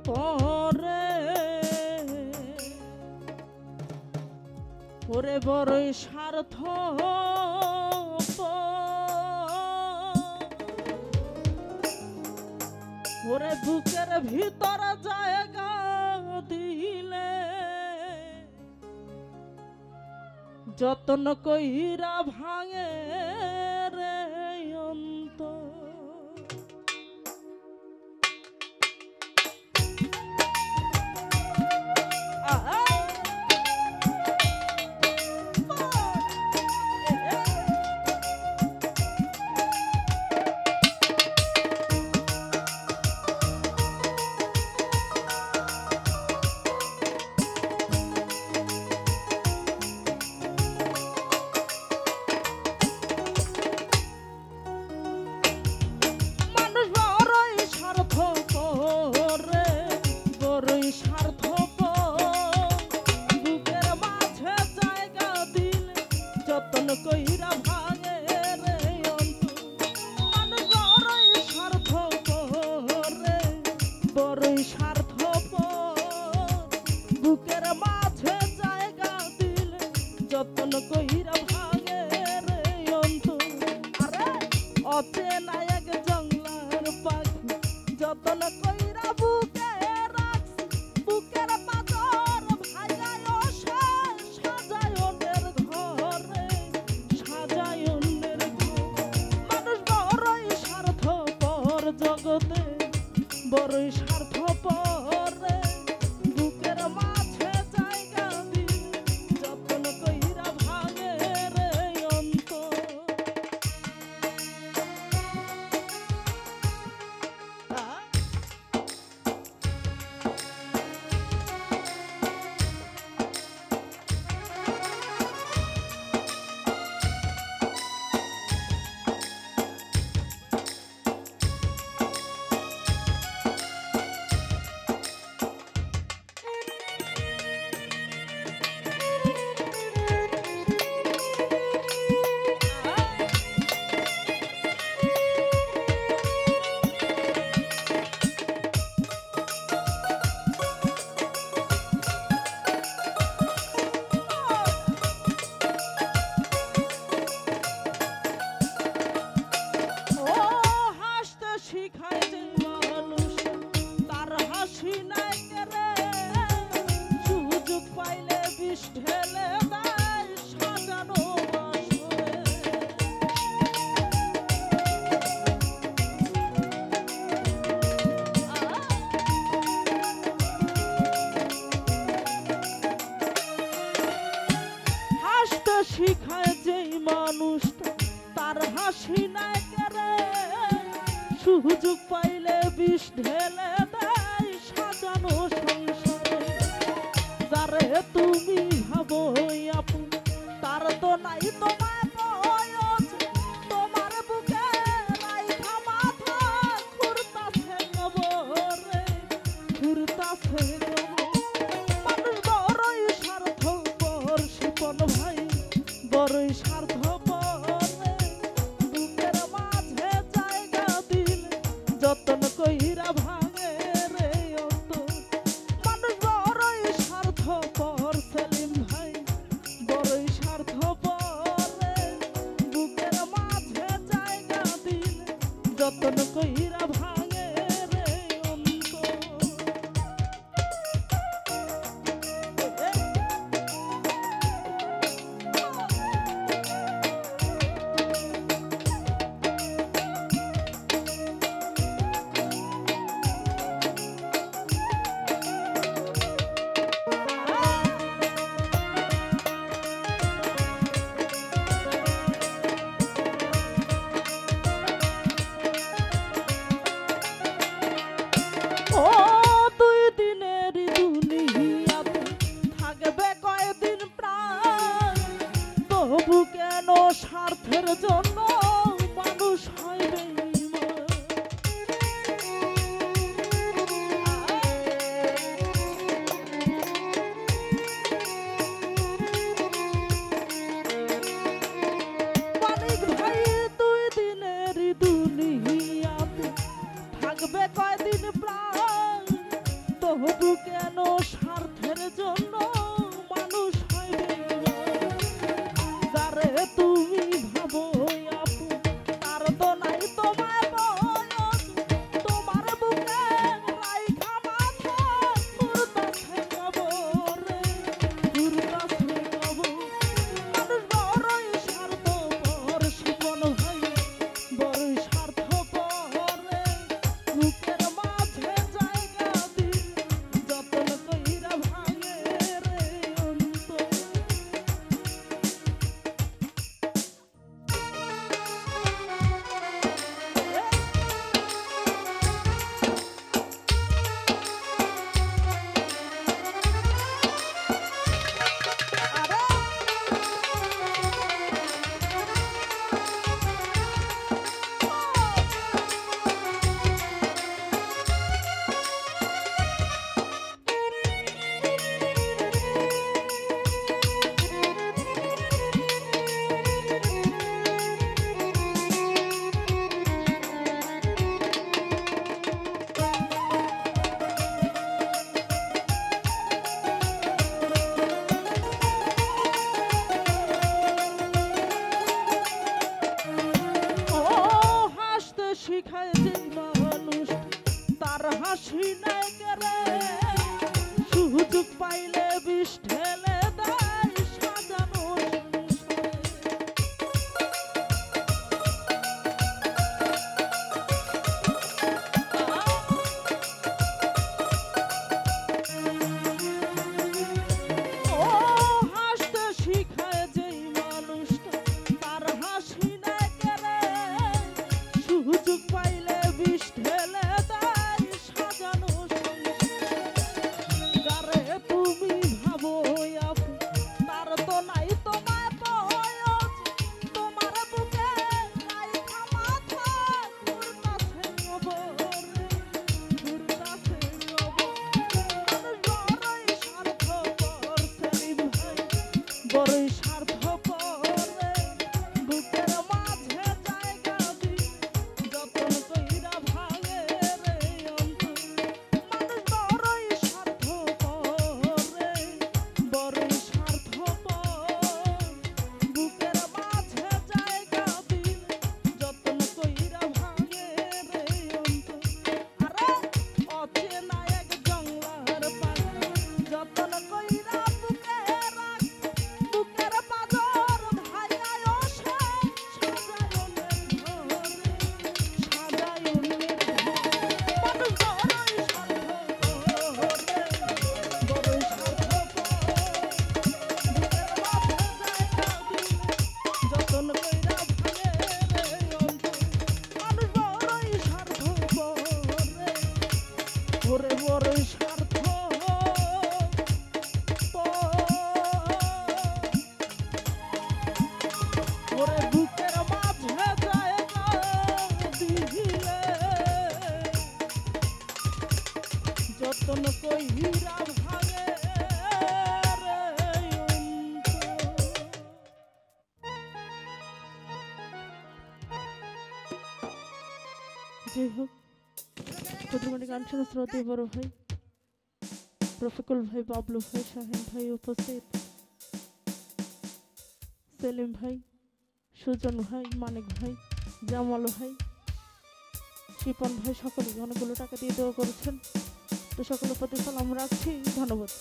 পরে ওরে বড়ই স্বার্থ ওরে বুকের ভিতর জায়গা দিলে যতন কইরা ভাঙে রে অন্তর। কইরা ভাঙে রে অন্তর মানুষ বড়ই স্বার্থপর রে বড়ই স্বার্থপর বুকের মাঝে জায়গা দিলে যতন কইরা ভাঙে রে অন্তর। আরে অচেনা এক জঙ্গলার পাখি যতন কইরা বুকে রাখছি বুকের পাথর ভাঙায় সাজায় ওদের ঘরে জগতে বড়ই স্বার্থপর রে বুকের মাঝে জায়গা দিলে যতন কইরা ভাঙে রে অন্তর। শিখায় যেই মানুষটা তার হাসি নাই করে সুযোগ পাইলে বিষ ঢেলে দেয় সাজানো সংসারে। যারে তুমি ভাবো আপন তার তো নাই তোমার বয়স তোমার বুকে রাইখা মাথা ঘুরতাছে কবরে ঘুরতাছে মানুষ বড়ই স্বার্থপর শিপন ভাই বড়ই স্বার্থপর বুকের মাঝে জায়গা দিলে যতন কইরা ভাঙে রে অন্তর। মানুষ বড়ই স্বার্থপর সেলিম ভাই তবু কেন স্বার্থের জন্য মানুষ হয় বেঈমান? যারে তুমি ভাবো আপু তার তো নাই তোমায় বয়স, তোমার বুকে রাইখা মাথা ঘুরতাছে কবরে, ঘুরতাছে কবর। মানুষ বড়ই স্বার্থপর শিপন ভাই, বড়ই স্বার্থপর রে। বুকের মাঝে জায়গা দিল যতন কইরা ভাঙে রে অন্তর। শিখায় যে মানুষ তার হাসি নাই করে, সুযোগ পাইলে বিষ ঢেলে দেয় সাজানো সংসারে। ও হাসতে শিখায় যে মানুষটা তার হাসি নাই করে, সুযোগ পাইলে বিষ ঢেলে দেয় সাজানো সংসারে। যারে তুমি ভাবো আপু তার তো নাই তোমার বয়স, তোমার বুকে রাইখা মাথা ঘুরতাছে কবরে, ঘুরতাছে কবর। মানুষ বড়ই স্বার্থপর সেলিম ভাই, বড়ই স্বার্থপর রে। বুকের মাঝে জায়গা দিল যতন কইরা ভাঙে রে অন্তর। মানুষ বড়ই স্বার্থপর রে, বড়ই স্বার্থপর। বুকের মাঝে জায়গা দিল যতন কইরা ভাঙে রে অন্তর। আরে অচেনা এক জংলার পাখি যতন কইরা বুকে রাখ, বুকের পাজর ভাইয়ায় ওঠে সাজায়নের ঘরে, সাজায়নের ঘরে। মানুষ বড়ই স্বার্থপর রে, বড়ই স্বার্থপর। বুকের মাঝে জায়গা দিল যতন কইরা ভাঙে রে অন্তর। মানুষ বড়ই স্বার্থপর রে, ওরে বড়ই স্বার্থপর। ওরে বুকের মাঝে জায়গা দিলে যতন কইরা ভাঙে রে অন্তর। যাই হোক, প্রতিমাটি গান শুনে শ্রোতে বড় ভাই রফিকুল ভাই, বাবলু ভাই, শাহিন ভাই উপস্থিত, সেলিম ভাই, সুজন ভাই, মানিক ভাই, জামাল ভাই, শিপন ভাই সকলে অনেকগুলো টাকা দিয়ে দেওয়া করেছেন। তো সকলের প্রতি সালাম রাখছি, ধন্যবাদ।